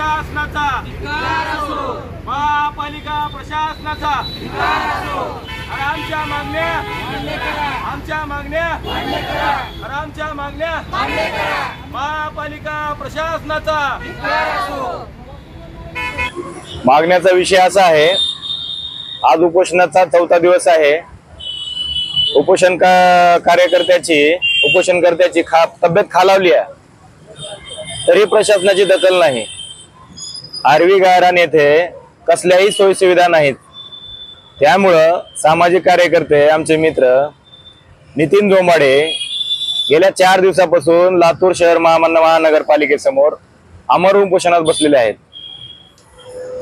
प्रशासनाचा, महापालिका प्रशासनाचा आणि आमच्या मागण्या महापालिका प्रशासनाचा। मागण्याचा विषय असा आहे, आज उपोषणाचा 4था दिवस आहे। उपोषणकर्त्याची तब्येत खालावली आहे, तरी प्रशासनाची दखल नाही। आरवी गायरान येथे कसल्याही सोयी सुविधा नाहीत। त्यामुळं सामाजिक कार्यकर्ते आमचे मित्र नितीन जोमाडे गेल्या 4 दिवसापासून लातूर शहर महानगरपालिकेसमोर अमर उपोषणात बसलेले आहेत।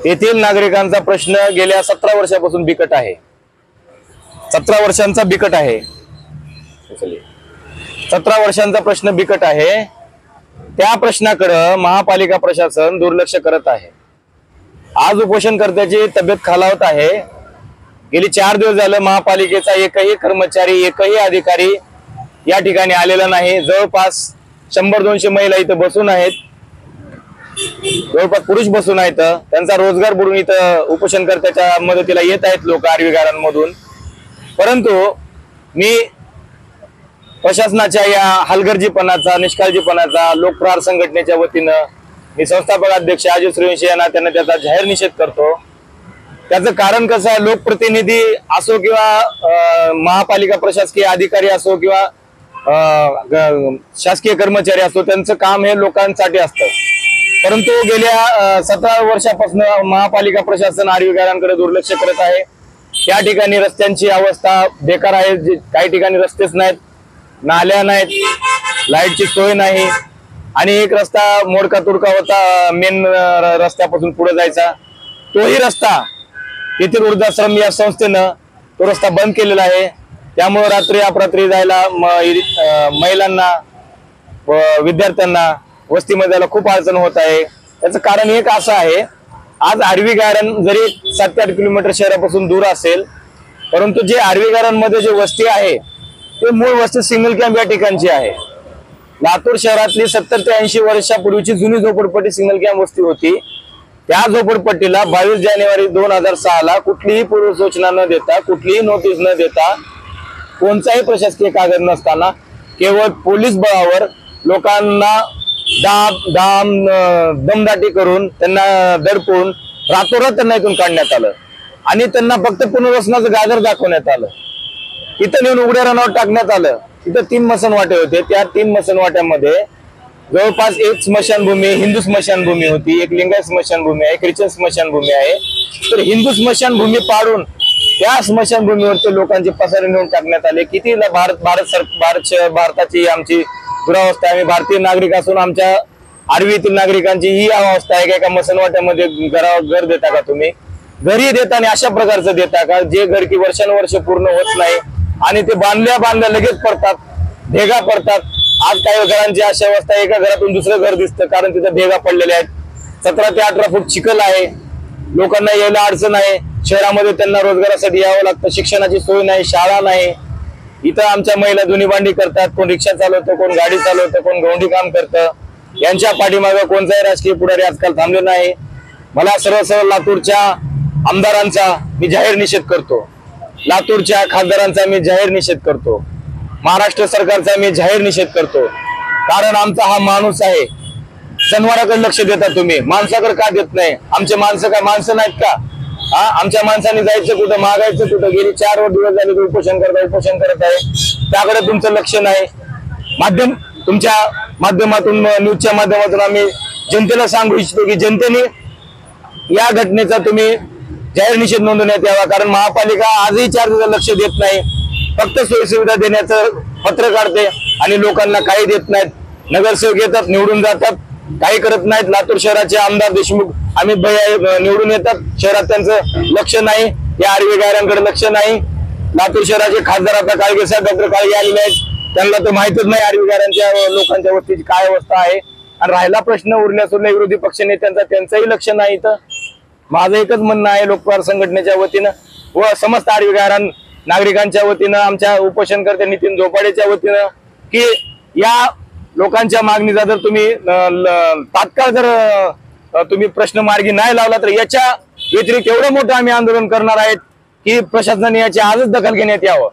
येथील नागरिकांचा प्रश्न गेल्या 17 वर्षापासून बिकट आहे। 17 वर्षांचा बिकट आहे। 17 वर्षांचा प्रश्न बिकट आहे। त्या प्रश्नाकडे महापालिका प्रशासन दुर्लक्ष करत आहे। आज उपोषणकर्त्याची तब्येत खालावत आहे। गेली 4 दिवस झाले महापालिकेचा एकही कर्मचारी, एकही अधिकारी या ठिकाणी आलेला नाही। जवळपास 100-200 महिला इथं बसून आहेत, जवळपास पुरुष बसून आहेत। त्यांचा रोजगार बुडून इथं उपोषणकर्त्याच्या मदतीला येत आहेत लोक आरवी गायरांमधून। परंतु मी प्रशासनाच्या या हलगर्जीपणाचा, निष्काळजीपणाचा लोकप्रहार संघटनेच्या वतीनं मी संस्थापक अध्यक्ष अजय सूर्यवंशी यांना त्याचा जाहीर निषेध करतो। त्याचं कारण कसं आहे, लोकप्रतिनिधी असो किंवा महापालिका प्रशासकीय अधिकारी असो किंवा शासकीय कर्मचारी असो, त्यांचं काम हे लोकांसाठी असतं। परंतु गेल्या 17 वर्षापासून महापालिका प्रशासन आरवी गायरांकडे दुर्लक्ष करत आहे। त्या ठिकाणी रस्त्यांची अवस्था बेकार आहे। काही ठिकाणी रस्तेच नाहीत, नाल्या नाहीत, लाईटची सोय नाही आणि एक रस्ता मोडका तुडका होता मेन रस्त्यापासून पुढे जायचा, तोही रस्ता येथील वृद्धाश्रम या संस्थेनं तो रस्ता बंद केलेला आहे। त्यामुळे रात्री अपरात्री जायला महिलांना, विद्यार्थ्यांना वस्तीमध्ये जायला खूप अडचण होत आहे। त्याचं कारण एक असं आहे, आज आरवी गायरान जरी 7 ते 8 किलोमीटर शहरापासून दूर असेल, परंतु जे आरवी गायरांमध्ये जे वस्ती आहे ते मूळ वस्ती सिंगल कॅम्प या ठिकाणची आहे। लातूर शहरातली 70 ते 80 वर्षापूर्वीची जुनी झोपडपट्टी सिंगल कॅम्प वस्ती होती। त्या झोपडपट्टीला 22 जानेवारी 2006 कुठलीही पूर्वसूचना न देता, कुठलीही नोटीस न देता, कोणताही प्रशासकीय कागद नसताना केवळ पोलीस बळावर लोकांना दमदाटी करून, त्यांना दडपून रातोरात त्यांना इथून काढण्यात आलं आणि त्यांना फक्त पुनर्वसनाचं गाजर दाखवण्यात आलं। इथं नेऊन उघड्या रणावर टाकण्यात आलं। इथं 3 मसनवाटे होते। त्या 3 मसनवाट्यामध्ये जवळपास एक स्मशानभूमी, हिंदू स्मशानभूमी होती, एक लिंगायत स्मशानभूमी आहे, ख्रिश्चन स्मशानभूमी आहे। तर हिंदू स्मशानभूमी पाडून त्या स्मशानभूमीवरती लोकांचे पसारे नेऊन टाकण्यात आले। किती भारताची आमची दुरावस्था आहे। आम्ही भारतीय नागरिक असून आमच्या आरवीतील नागरिकांची ही अवस्था आहे का एका मसनवाट्यामध्ये घर देता का तुम्ही? घरी देता आणि अशा प्रकारचं देता का जे घर की वर्षानुवर्ष पूर्ण होत नाही आणि ते बांधल्या लगेच पडतात, भेगा पडतात। आज काही घरांची अशी अवस्था आहे, एका घरातून दुसरं घर दिसतं कारण तिथे भेगा पडलेल्या आहेत। 17 ते 18 फूट चिखल आहे, लोकांना यायला अडचण आहे। शहरामध्ये त्यांना रोजगारासाठी यावं लागतं, शिक्षणाची सोय नाही, शाळा नाही। इथं आमच्या महिला धुनी भांडी करतात, कोण रिक्षा चालवतं, कोण गाडी चालवतं, कोण गवंडी काम करतं। यांच्या पाठीमागे कोणताही राजकीय पुढारी आजकाल थांबले नाही। मला सर्व लातूरच्या आमदारांचा मी जाहीर निषेध करतो, लातूरच्या खासदारांचा मी जाहीर निषेध करतो, महाराष्ट्र सरकारचा मी जाहीर निषेध करतो। कारण आमचा हा माणूस आहे। जनावरांकडे लक्ष देता तुम्ही, माणसाकडे का देत नाही? आमचे माणसं काय माणसं नाहीत का? आमच्या माणसांनी जायचं कुठं, मागायचं कुठं? गेली 4 दिवस झाले उपोषण करत आहे, त्याकडे तुमचं लक्ष नाही। तुमच्या माध्यमातून, न्यूजच्या माध्यमातून आम्ही जनतेला सांगू इच्छितो की जनतेने या घटनेचा तुम्ही जाहीर निषेध नोंदवण्यात यावा। कारण महापालिका आजही 4 दिवस लक्ष देत नाही, फक्त सोयी सुविधा देण्याचं पत्र काढते आणि लोकांना काही देत नाहीत। नगरसेवक येतात, निवडून जातात, काही करत नाहीत। लातूर शहराचे आमदार देशमुख अमित भैया निवडून येतात, शहरात त्यांचं लक्ष नाही, या आरवी गायरांकडे लक्ष नाही। लातूर शहराचे खासदार आता काळगे साहेब, डॉक्टर काळगे आलेले आहेत, त्यांना तर माहितच नाही आरवी गायरांच्या लोकांच्या वस्तीची काय अवस्था आहे। आणि राहिला प्रश्न उरल्या सुरल्या विरोधी पक्ष नेत्यांचा, त्यांचंही लक्ष नाही। इथं माझं एकच म्हणणं आहे लोकप्रहार संघटनेच्या वतीनं व समस्त आरवी गायरान नागरिकांच्या वतीनं, आमच्या उपोषणकर्ते नितीन जोपाडेच्या वतीनं, की या लोकांच्या मागणीचा जर तुम्ही तात्काळ जर तुम्ही प्रश्न मार्गी नाही लावला तर याच्या व्यतिरिक्त एवढं मोठं आम्ही आंदोलन करणार आहेत की प्रशासनाने याची आजच दखल घेण्यात यावं.